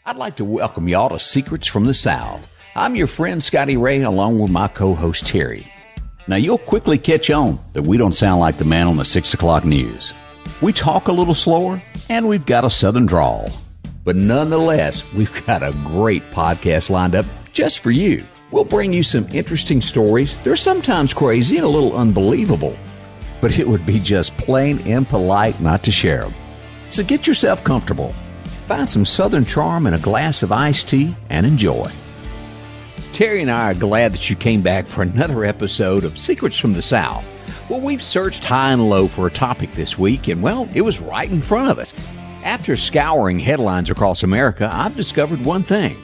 I'd like to welcome y'all to Secrets from the South. I'm your friend Scotty Ray, along with my co-host Terry. Now, you'll quickly catch on that we don't sound like the man on the 6 o'clock news. We talk a little slower, and we've got a southern drawl. But nonetheless, we've got a great podcast lined up just for you. We'll bring you some interesting stories. They're sometimes crazy and a little unbelievable, but it would be just plain impolite not to share them. So get yourself comfortable. Find some southern charm in a glass of iced tea and enjoy. Terry and I are glad that you came back for another episode of Secrets from the South. Well, we've searched high and low for a topic this week, and well, it was right in front of us. After scouring headlines across America, I've discovered one thing.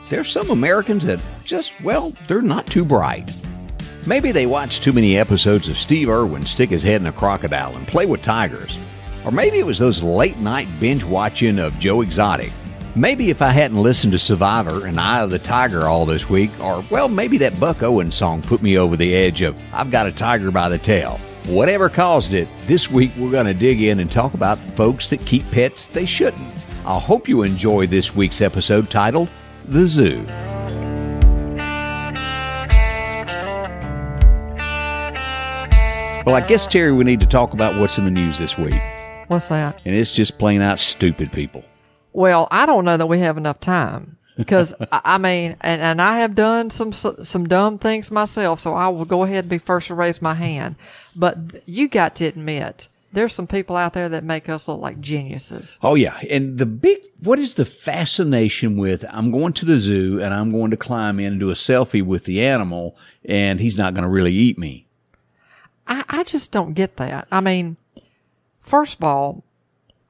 There's some Americans that just, well, they're not too bright. Maybe they watch too many episodes of Steve Irwin stick his head in a crocodile and play with tigers. Or maybe it was those late-night binge-watching of Joe Exotic. Maybe if I hadn't listened to Survivor and Eye of the Tiger all this week, or, well, maybe that Buck Owens song put me over the edge of I've got a tiger by the tail. Whatever caused it, this week we're going to dig in and talk about folks that keep pets they shouldn't. I hope you enjoy this week's episode titled The Zoo. Well, I guess, Terry, we need to talk about what's in the news this week. What's that? And it's just plain out stupid people. Well, I don't know that we have enough time because I mean, and I have done some dumb things myself, so I will go ahead and be first to raise my hand. But you got to admit, there's some people out there that make us look like geniuses. Oh, yeah. And what is the fascination with I'm going to the zoo and I'm going to climb in and do a selfie with the animal and he's not going to really eat me? I just don't get that. I mean, first of all,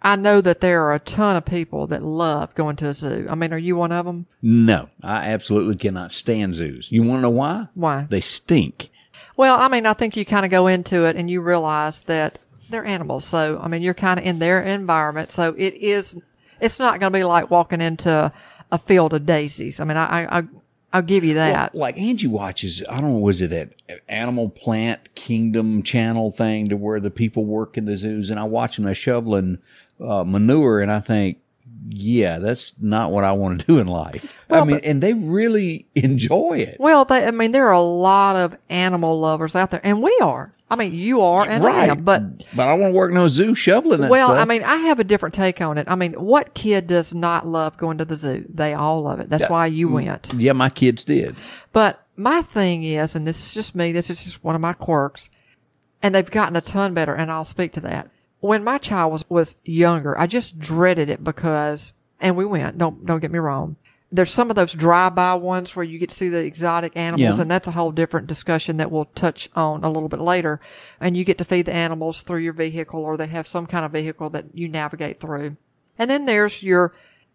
I know that there are a ton of people that love going to a zoo. I mean, are you one of them? No, I absolutely cannot stand zoos. You want to know why? Why? They stink. Well, I mean, I think you kind of go into it and you realize that they're animals. So, I mean, you're kind of in their environment. So it's not going to be like walking into a field of daisies. I mean, I'll give you that. Well, like Angie watches, I don't know, was it that Animal Plant Kingdom channel thing to where the people work in the zoos, and I watch them, they're shoveling manure, and I think, yeah, that's not what I want to do in life. Well, I mean, and they really enjoy it. Well, there are a lot of animal lovers out there, and we are. I mean, you are, and right. I am, but I don't want to work in no zoo shoveling that well, stuff. I mean, I have a different take on it. I mean, what kid does not love going to the zoo? They all love it. That's why you went. Yeah, my kids did. But my thing is, and this is just me, this is just one of my quirks, and they've gotten a ton better, and I'll speak to that. When my child was younger, I just dreaded it because, and we went, don't get me wrong. There's some of those drive-by ones where you get to see the exotic animals, and that's a whole different discussion that we'll touch on a little bit later. And you get to feed the animals through your vehicle, or they have some kind of vehicle that you navigate through. And then there's your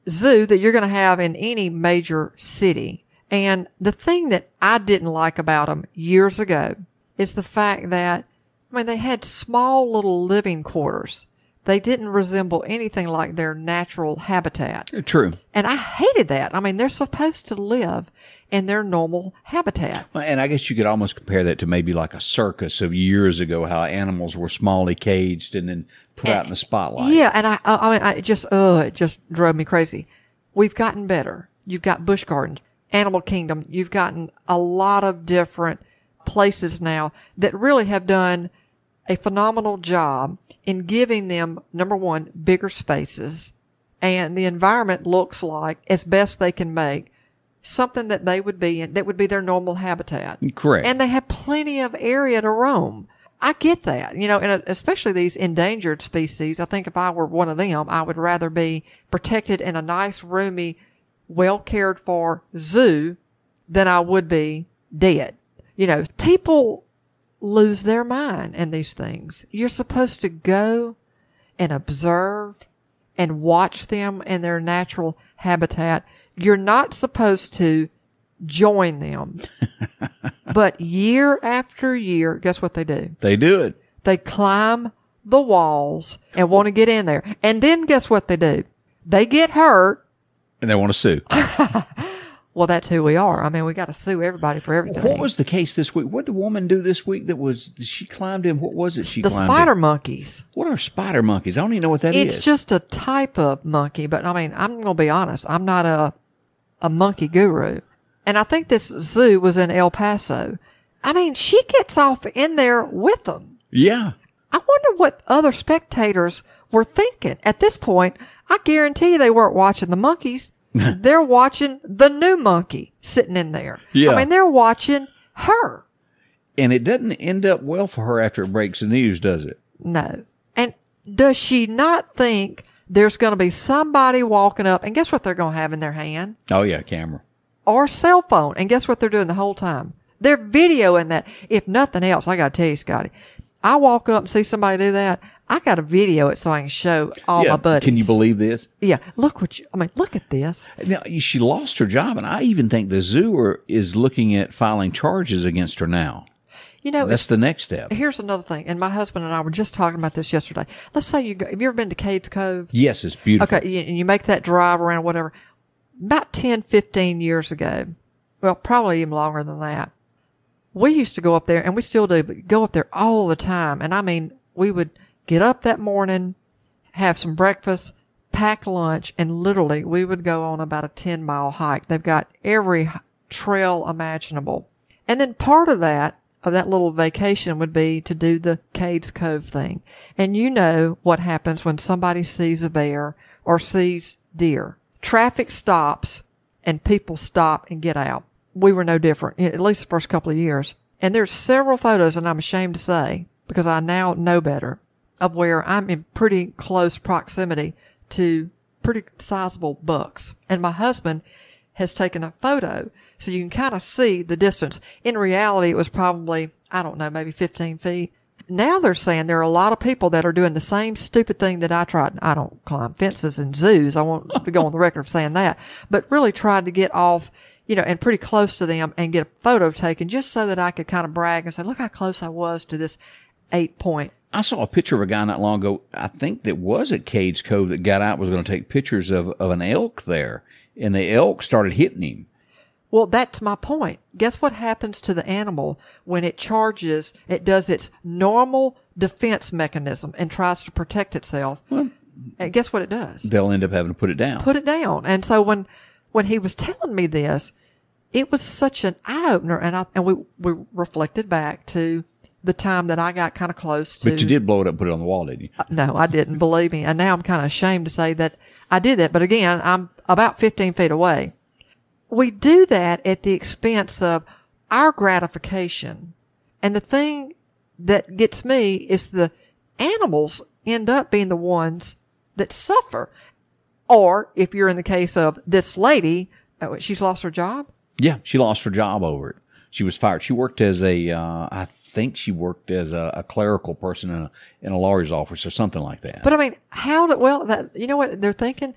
zoo that you're going to have in any major city. And the thing that I didn't like about them years ago is the fact that, I mean, they had small little living quarters. They didn't resemble anything like their natural habitat. True. And I hated that. I mean, they're supposed to live in their normal habitat. And I guess you could almost compare that to maybe like a circus of years ago, how animals were smallly caged and then put out in the spotlight. Yeah, and it just drove me crazy. We've gotten better. You've got Busch Gardens, Animal Kingdom. You've gotten a lot of different places now that really have done a phenomenal job in giving them, number one, bigger spaces, and the environment looks like, as best they can make, something that they would be in, that would be their normal habitat. Correct. And they have plenty of area to roam. I get that, and especially these endangered species. I think if I were one of them, I would rather be protected in a nice, roomy, well cared for zoo than I would be dead. People lose their mind in these things. You're supposed to go and observe and watch them in their natural habitat. You're not supposed to join them. But year after year, guess what they do? They do it. They climb the walls and want to get in there. And then guess what they do? They get hurt. And they want to sue. Well, that's who we are. I mean, we got to sue everybody for everything. What was the case this week? What did the woman do this week she climbed in? What was it she climbed in? The spider monkeys. What are spider monkeys? I don't even know what that is. It's just a type of monkey, but I mean, I'm going to be honest. I'm not a monkey guru. And I think this zoo was in El Paso. I mean, she gets off in there with them. Yeah. I wonder what other spectators were thinking. At this point, I guarantee they weren't watching the monkeys. They're watching the new monkey sitting in there. Yeah. I mean, they're watching her. And it doesn't end up well for her after it breaks the news, does it? No. And does she not think there's going to be somebody walking up, and guess what they're going to have in their hand? Oh, yeah, camera. Or cell phone. And guess what they're doing the whole time? They're videoing that. If nothing else, I got to tell you, Scotty, I walk up and see somebody do that, I got to video it so I can show all my buddies. Can you believe this? Yeah. Look at this. Now, she lost her job, and I even think the zoo is looking at filing charges against her now. You know, that's the next step. Here's another thing, and my husband and I were just talking about this yesterday. Let's say have you ever been to Cades Cove? Yes, it's beautiful. Okay, you make that drive around, whatever. About 10, 15 years ago, well, probably even longer than that, we used to go up there, and we still do, but go up there all the time. And I mean, we would get up that morning, have some breakfast, pack lunch, and literally we would go on about a 10-mile hike. They've got every trail imaginable. And then part of that little vacation would be to do the Cades Cove thing. And you know what happens when somebody sees a bear or sees deer. Traffic stops and people stop and get out. We were no different, at least the first couple of years. And there's several photos, and I'm ashamed to say, because I now know better, of where I'm in pretty close proximity to pretty sizable bucks. And my husband has taken a photo so you can kind of see the distance. In reality, it was probably, I don't know, maybe 15 feet. Now they're saying there are a lot of people that are doing the same stupid thing that I tried. I don't climb fences in zoos. I want to go on the record of saying that, but really tried to get off, and pretty close to them and get a photo taken just so that I could kind of brag and say, look how close I was to this 8-point. I saw a picture of a guy not long ago, I think that was at Cades Cove, that got out, was going to take pictures of an elk there, and the elk started hitting him. Well, that's my point. Guess what happens to the animal when it charges? It does its normal defense mechanism and tries to protect itself. Well, and guess what it does? They'll end up having to put it down. Put it down. And so when he was telling me this, it was such an eye-opener, and we reflected back to the time that I got kind of close to. But you did blow it up and put it on the wall, didn't you? No, I didn't, believe me. And now I'm kind of ashamed to say that I did that. But again, I'm about 15 feet away. We do that at the expense of our gratification. And the thing that gets me is the animals end up being the ones that suffer. Or if you're in the case of this lady, she's lost her job? Yeah, she lost her job over it. She was fired. She worked as I think she worked as a clerical person in a lawyer's office or something like that. But I mean, you know what they're thinking?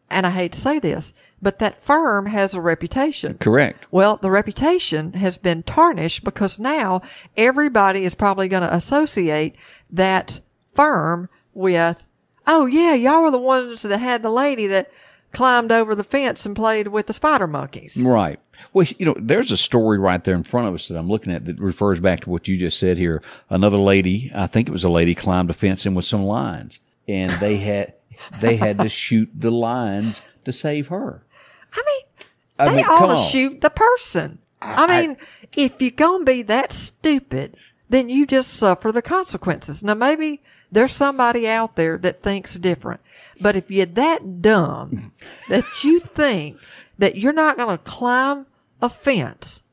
And I hate to say this, but that firm has a reputation. Correct. Well, the reputation has been tarnished because now everybody is probably going to associate that firm with, oh yeah, y'all were the ones that had the lady that climbed over the fence and played with the spider monkeys. Right. Well, there's a story right there in front of us that I'm looking at that refers back to what you just said here. Another lady, I think it was a lady, climbed a fence in with some lions, and they had to shoot the lions to save her. I mean, they ought to shoot the person. If you're going to be that stupid, then you just suffer the consequences. Now, maybe there's somebody out there that thinks different. But if you're that dumb that you think that you're not going to climb a fence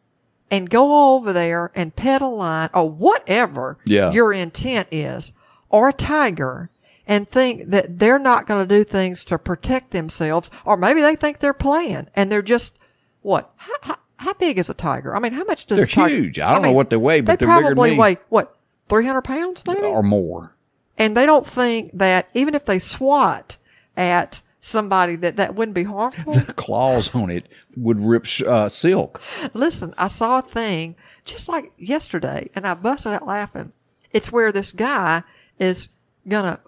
and go over there and pet a lion or whatever your intent is, or a tiger, and think that they're not going to do things to protect themselves, or maybe they think they're playing and they're just, what? How big is a tiger? I mean, how much does a tiger? They're huge. I don't know what they weigh, but they they're bigger than me. Probably weigh, what, 300 pounds maybe? Or more. And they don't think that even if they swat at somebody that wouldn't be harmful. The claws on it would rip silk. Listen, I saw a thing just like yesterday, and I busted out laughing. It's where this guy is going to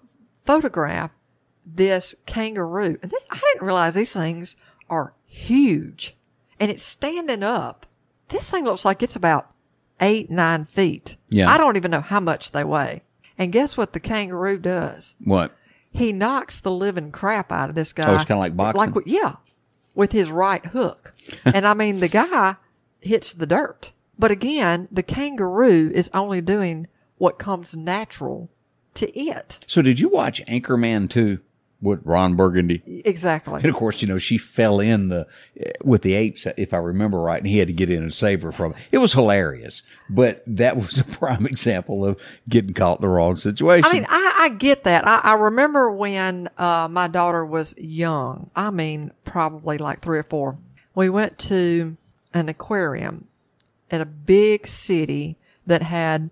photograph this kangaroo. And I didn't realize these things are huge. and it's standing up. This thing looks like it's about 8-9 feet. Yeah. I don't even know how much they weigh. And guess what the kangaroo does? What? He knocks the living crap out of this guy. Oh, it's kind of like boxing? With his right hook. And I mean, the guy hits the dirt. But again, the kangaroo is only doing what comes natural to it. So did you watch Anchorman 2 with Ron Burgundy? Exactly. And of course, she fell in with the apes, if I remember right, and he had to get in and save her from it. It was hilarious, but that was a prime example of getting caught in the wrong situation. I mean, I get that. I remember when my daughter was young, I mean, probably like 3 or 4, we went to an aquarium at a big city that had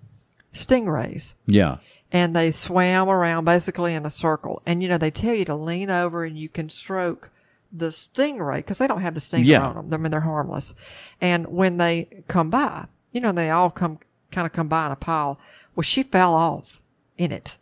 stingrays. Yeah. And they swam around basically in a circle. And, they tell you to lean over and you can stroke the stingray because they don't have the stinger on them. I mean, they're harmless. And when they come by, they all come by in a pile. Well, she fell off in it.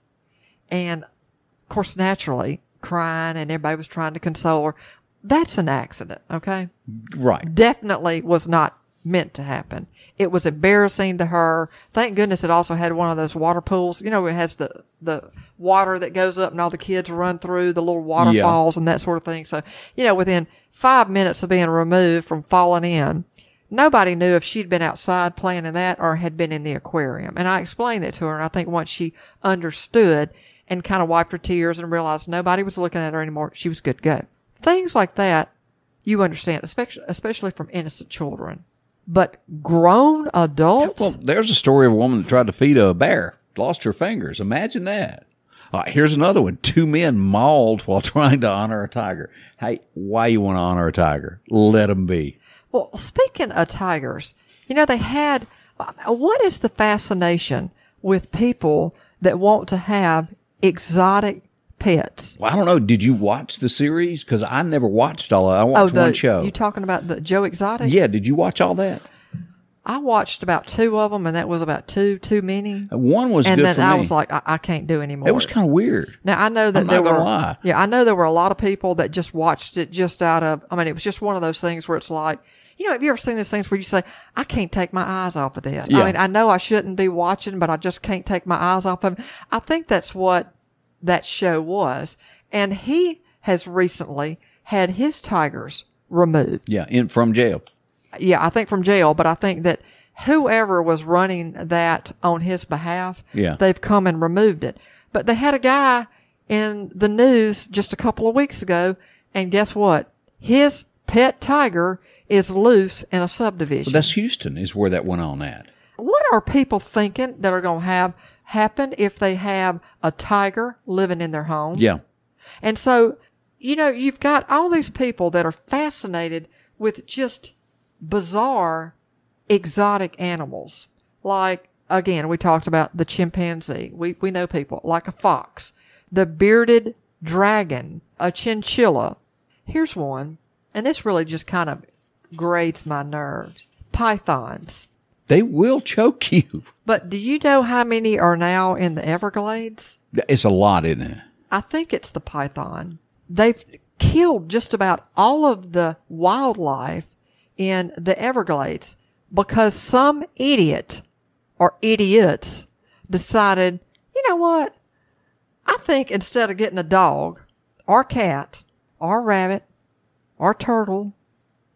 And, of course, naturally, crying and everybody was trying to console her. That's an accident, okay? Right. Definitely was not meant to happen. It was embarrassing to her. Thank goodness it also had one of those water pools. It has the water that goes up and all the kids run through the little waterfalls and that sort of thing. So, within 5 minutes of being removed from falling in, nobody knew if she'd been outside playing in that or had been in the aquarium. And I explained that to her. And I think once she understood and kind of wiped her tears and realized nobody was looking at her anymore, she was good to go. Things like that, you understand, especially from innocent children. But grown adults? Well, there's a story of a woman that tried to feed a bear, lost her fingers. Imagine that. All right, here's another one. 2 men mauled while trying to honor a tiger. Hey, why you want to honor a tiger? Let them be. Well, speaking of tigers, they had, what is the fascination with people that want to have exotic pets? Well, I don't know. Did you watch the series? Because I never watched all of it. I watched one show. You talking about the Joe Exotic? Yeah. Did you watch all that? I watched about 2 of them, and that was about too many. One was good for me. And then I was like, I can't do anymore. It was kind of weird. Now, I know that I'm not gonna lie. Yeah, I know there were a lot of people that just watched it just out of, it was just one of those things where it's like, have you ever seen those things where you say, I can't take my eyes off of this? Yeah. I know I shouldn't be watching, but I just can't take my eyes off of it. I think that's what that show was. And he has recently had his tigers removed. Yeah, from jail. Yeah, I think from jail, but I think that whoever was running that on his behalf, they've come and removed it. But they had a guy in the news just a couple of weeks ago, and guess what? His pet tiger is loose in a subdivision. Well, that's Houston is where that went on at. What are people thinking that are going to have happen if they have a tiger living in their home? Yeah. And so, you've got all these people that are fascinated with just bizarre, exotic animals. Like, again, we talked about the chimpanzee. We know people like a fox, the bearded dragon, a chinchilla. Here's one, and this really just kind of grates my nerves. Pythons. They will choke you. But do you know how many are now in the Everglades? It's a lot, isn't it? I think it's the python. They've killed just about all of the wildlife in the Everglades because some idiot or idiots decided, you know what? I think instead of getting a dog or cat or rabbit or turtle,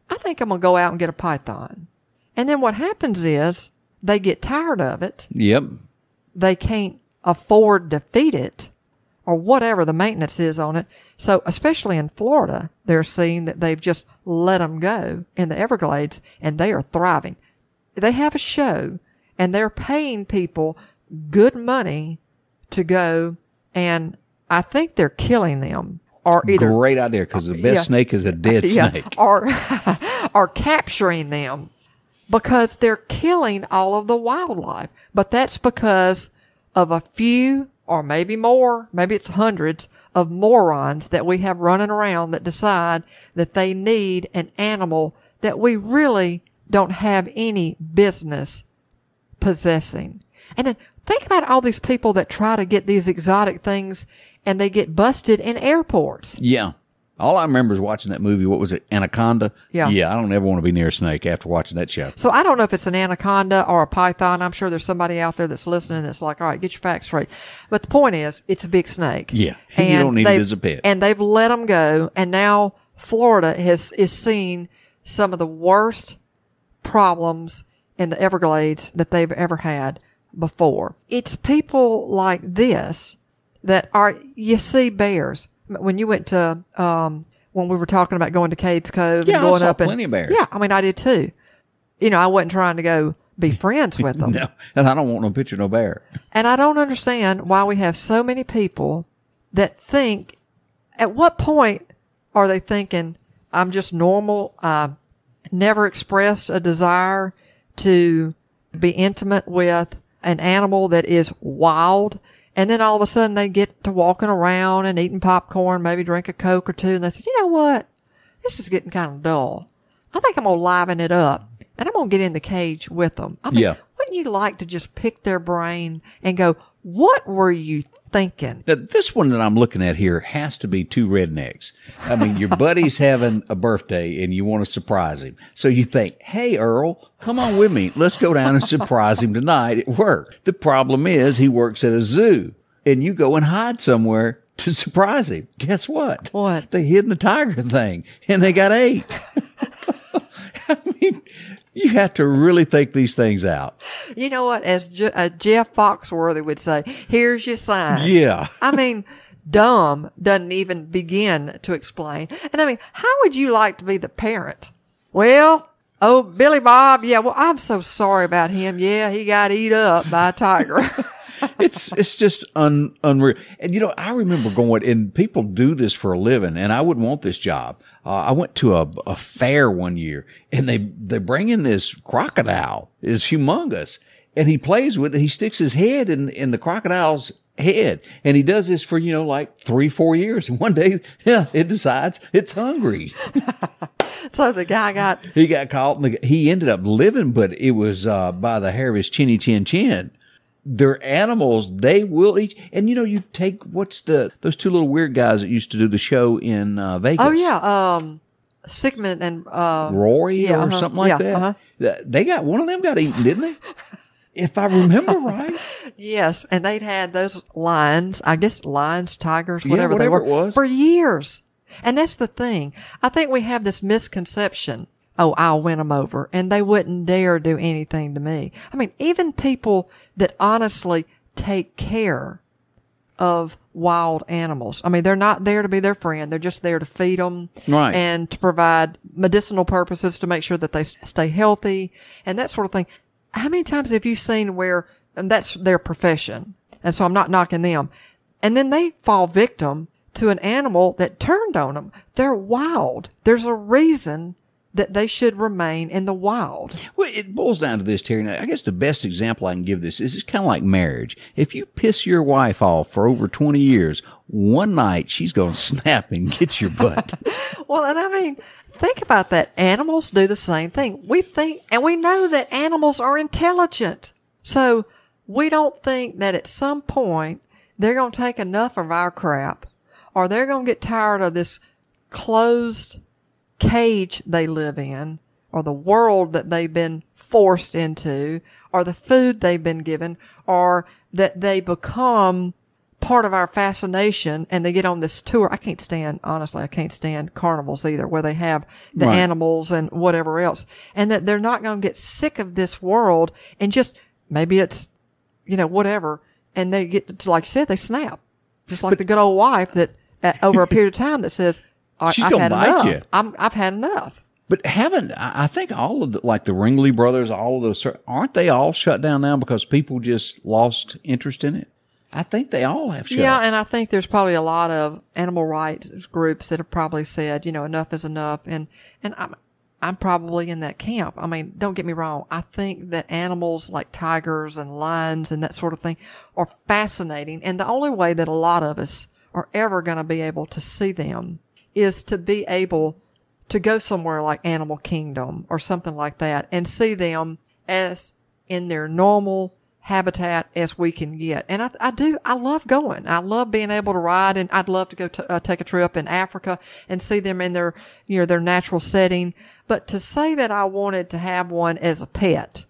I think I'm going to go out and get a python. And then what happens is they get tired of it. Yep. They can't afford to feed it or whatever the maintenance is on it. So especially in Florida, they're seeing that they've just let them go in the Everglades and they are thriving. They have a show and they're paying people good money to go, and I think they're killing them. Or either, great idea, because the best snake is a dead snake. Or capturing them because they're killing all of the wildlife. But that's because of a few, or maybe more, maybe it's hundreds of morons that we have running around that decide that they need an animal that we really don't have any business possessing. And then think about all these people that try to get these exotic things and they get busted in airports. Yeah. All I remember is watching that movie. What was it? Anaconda? Yeah. Yeah, I don't ever want to be near a snake after watching that show. So I don't know if it's an anaconda or a python. I'm sure there's somebody out there that's listening that's like, all right, get your facts straight. But the point is, it's a big snake. Yeah. You don't need it as a pet. And they've let them go. And now Florida is seeing some of the worst problems in the Everglades that they've ever had before. It's people like this that are, you see bears. When you went to, when we were talking about going to Cades Cove and going I saw up plenty of bears. Yeah, I mean, I did too. You know, I wasn't trying to go be friends with them. No, and I don't want no picture of no bear. And I don't understand why we have so many people that think, at what point are they thinking, I'm just normal, never expressed a desire to be intimate with an animal that is wild. And then all of a sudden they get to walking around and eating popcorn, maybe drink a Coke or two. And they say, you know what? This is getting kind of dull. I think I'm going to liven it up and I'm going to get in the cage with them. I mean, wouldn't you like to just pick their brain and go, what were you thinking? Now, this one that I'm looking at here has to be two rednecks. I mean, your buddy's having a birthday and you want to surprise him. So you think, hey, Earl, come on with me. Let's go down and surprise him tonight at work. The problem is he works at a zoo and you go and hide somewhere to surprise him. Guess what? What? They hid in the tiger thing and they got 8. I mean, you have to really think these things out. You know what? As Jeff Foxworthy would say, here's your sign. Yeah. I mean, dumb doesn't even begin to explain. And I mean, how would you like to be the parent? Well, oh, Billy Bob. Yeah. Well, I'm so sorry about him. Yeah. He got eat up by a tiger. It's just unreal. And, you know, I remember going, and people do this for a living, and I wouldn't want this job. I went to a fair one year, and they bring in this crocodile. It's humongous. And he plays with it. He sticks his head in the crocodile's head. And he does this for, you know, like 3-4 years. And one day, it decides it's hungry. So the guy he got caught, and he ended up living, but it was by the hair of his chinny chin chin. They're animals. They will eat. And, you know, you take, those two little weird guys that used to do the show in Vegas. Oh, yeah. Sigmund and Rory or something like that. Uh-huh. They got, one of them got eaten, didn't they? If I remember right. Yes. And they'd had those lions, I guess lions, tigers, whatever they were, it was, for years. And that's the thing. I think we have this misconception. Oh, I'll win them over. And they wouldn't dare do anything to me. I mean, even people that honestly take care of wild animals. I mean, they're not there to be their friend. They're just there to feed them. Right. And to provide medicinal purposes to make sure that they stay healthy and that sort of thing. How many times have you seen where, and that's their profession. And so I'm not knocking them. And then they fall victim to an animal that turned on them. They're wild. There's a reason that they should remain in the wild. Well, it boils down to this, Terry. Now, I guess the best example I can give this is it's kind of like marriage. If you piss your wife off for over 20 years, one night she's going to snap and get your butt. Well, and I mean, think about that. Animals do the same thing. We think, and we know that animals are intelligent. So we don't think that at some point they're going to take enough of our crap or they're going to get tired of this closed cage they live in, or the world that they've been forced into, or the food they've been given, or that they become part of our fascination and they get on this tour. I can't stand carnivals either, where they have the animals and whatever else, and that they're not going to get sick of this world and just, maybe it's, you know, whatever, and they get to, like you said, they snap. Just like the good old wife that over a period of time that says, she's going to bite you. I've had enough. But I think all of the, like the Ringley brothers, all of those, aren't they all shut down now because people just lost interest in it? I think they all have shut. Yeah, and I think there's probably a lot of animal rights groups that have probably said, you know, enough is enough. And I'm probably in that camp. I mean, don't get me wrong. I think that animals like tigers and lions and that sort of thing are fascinating. And the only way that a lot of us are ever going to be able to see them is to be able to go somewhere like Animal Kingdom or something like that and see them as in their normal habitat as we can get. And I love going. I love being able to ride, and I'd love to go take a trip in Africa and see them in their, their natural setting. But to say that I wanted to have one as a pet,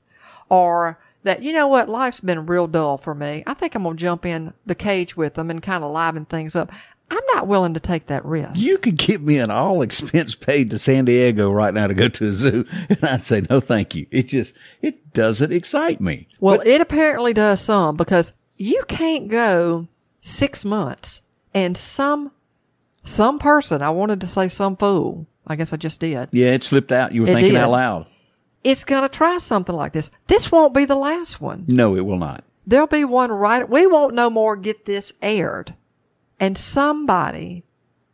or that, life's been real dull for me, I think I'm going to jump in the cage with them and kind of liven things up. I'm not willing to take that risk. You could get me an all expense paid to San Diego right now to go to a zoo, and I'd say, no, thank you. It doesn't excite me. Well, it apparently does some, because you can't go 6 months and some person, I wanted to say some fool, I guess I just did. Yeah, it slipped out. You were thinking out loud. It's going to try something like this. This won't be the last one. No, it will not. There'll be one we won't no more get this aired. And somebody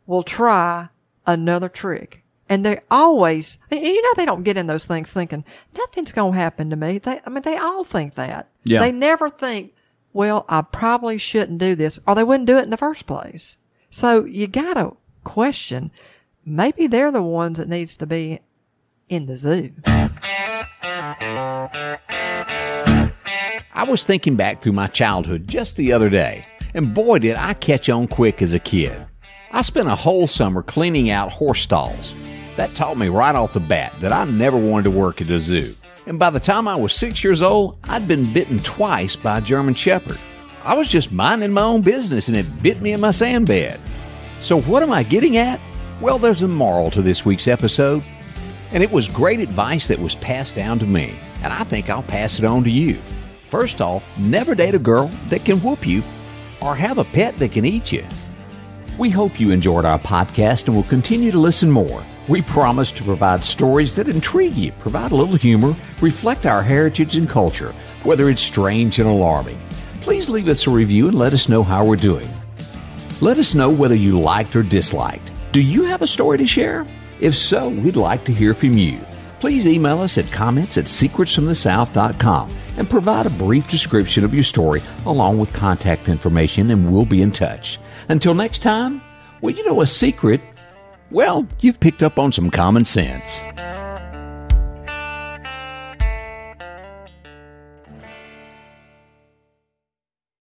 will try another trick. And they always, they don't get in those things thinking, nothing's going to happen to me. They all think that. Yeah. They never think, well, I probably shouldn't do this, or they wouldn't do it in the first place. So you got to question, maybe they're the ones that needs to be in the zoo. I was thinking back through my childhood just the other day, and boy, did I catch on quick as a kid. I spent a whole summer cleaning out horse stalls. That taught me right off the bat that I never wanted to work at a zoo. And by the time I was 6 years old, I'd been bitten twice by a German Shepherd. I was just minding my own business, and it bit me in my sandbed. So what am I getting at? Well, there's a moral to this week's episode. And it was great advice that was passed down to me, and I think I'll pass it on to you. First off, never date a girl that can whoop you or have a pet that can eat you. We hope you enjoyed our podcast and will continue to listen more. We promise to provide stories that intrigue you, provide a little humor, reflect our heritage and culture, whether it's strange and alarming. Please leave us a review and let us know how we're doing. Let us know whether you liked or disliked. Do you have a story to share? If so, we'd like to hear from you. Please email us at comments@secretsfromthesouth.com and provide a brief description of your story along with contact information, and we'll be in touch. Until next time, well, a secret, well, you've picked up on some common sense.